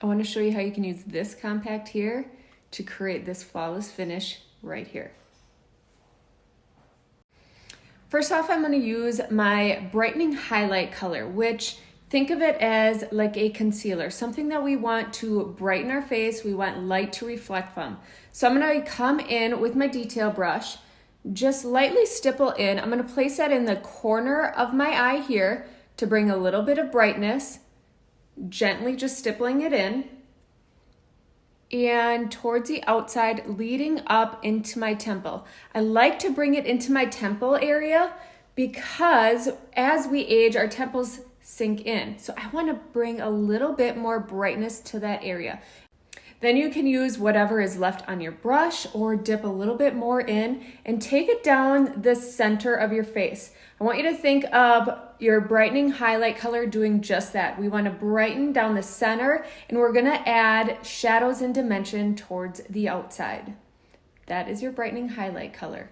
I want to show you how you can use this compact here to create this flawless finish right here. First off, I'm going to use my Brightening Highlight color, which think of it as like a concealer, something that we want to brighten our face, we want light to reflect from. So I'm going to come in with my detail brush, just lightly stipple in. I'm going to place that in the corner of my eye here to bring a little bit of brightness, gently just stippling it in, and towards the outside leading up into my temple. I like to bring it into my temple area because as we age, our temples sink in. So I want to bring a little bit more brightness to that area. Then you can use whatever is left on your brush or dip a little bit more in and take it down the center of your face. I want you to think of your brightening highlight color doing just that. We want to brighten down the center, and we're going to add shadows and dimension towards the outside. That is your brightening highlight color.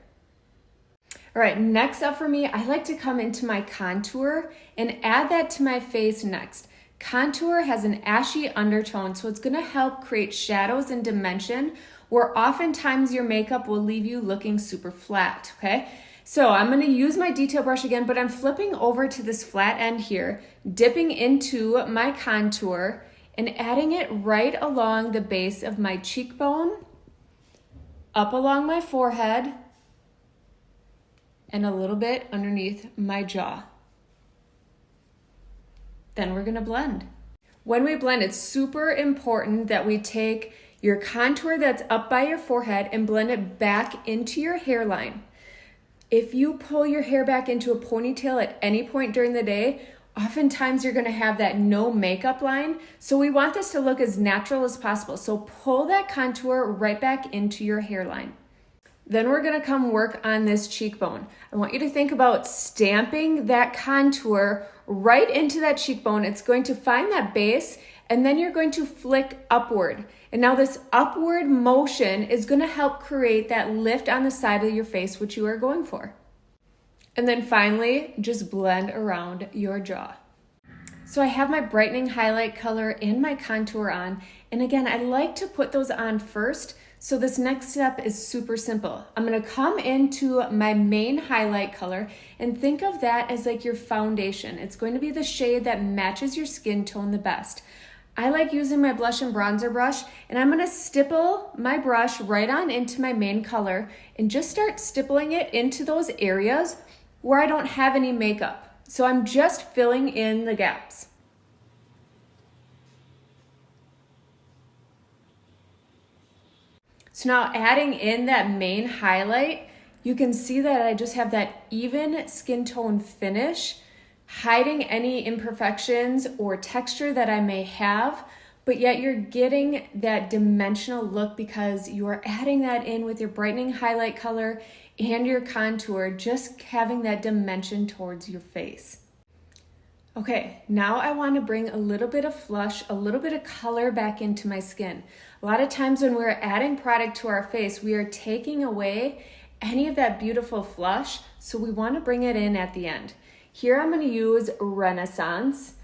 All right, next up for me, I like to come into my contour and add that to my face next. Contour has an ashy undertone, so it's going to help create shadows and dimension where oftentimes your makeup will leave you looking super flat, okay? So I'm going to use my detail brush again, but I'm flipping over to this flat end here, dipping into my contour and adding it right along the base of my cheekbone, up along my forehead, and a little bit underneath my jaw. Then we're going to blend. When we blend, it's super important that we take your contour that's up by your forehead and blend it back into your hairline. If you pull your hair back into a ponytail at any point during the day, oftentimes you're going to have that no makeup line. So we want this to look as natural as possible. So pull that contour right back into your hairline. Then we're going to come work on this cheekbone. I want you to think about stamping that contour right into that cheekbone. It's going to find that base, and then you're going to flick upward. And now this upward motion is going to help create that lift on the side of your face, which you are going for. And then finally, just blend around your jaw. So I have my brightening highlight color and my contour on. And again, I like to put those on first. So this next step is super simple. I'm going to come into my main highlight color and think of that as like your foundation. It's going to be the shade that matches your skin tone the best. I like using my blush and bronzer brush, and I'm going to stipple my brush right on into my main color and just start stippling it into those areas where I don't have any makeup. So I'm just filling in the gaps. So now adding in that main highlight, you can see that I just have that even skin tone finish, hiding any imperfections or texture that I may have, but yet you're getting that dimensional look because you are adding that in with your brightening highlight color and your contour, just having that dimension towards your face. Okay, now I want to bring a little bit of flush, a little bit of color back into my skin. A lot of times when we're adding product to our face, we are taking away any of that beautiful flush, so we want to bring it in at the end. Here I'm going to use Renaissance,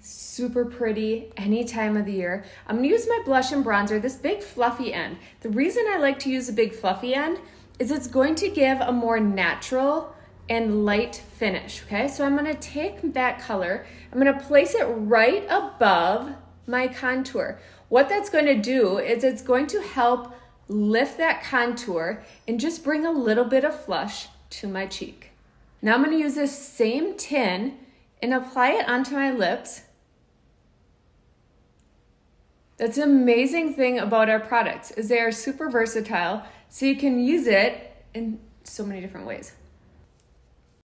super pretty any time of the year. I'm going to use my blush and bronzer, this big fluffy end. The reason I like to use a big fluffy end is it's going to give a more natural and light finish, okay? So I'm gonna take that color, I'm gonna place it right above my contour. What that's going to do is it's going to help lift that contour and just bring a little bit of flush to my cheek. Now I'm gonna use this same tin and apply it onto my lips. That's an amazing thing about our products is they are super versatile, so you can use it in so many different ways.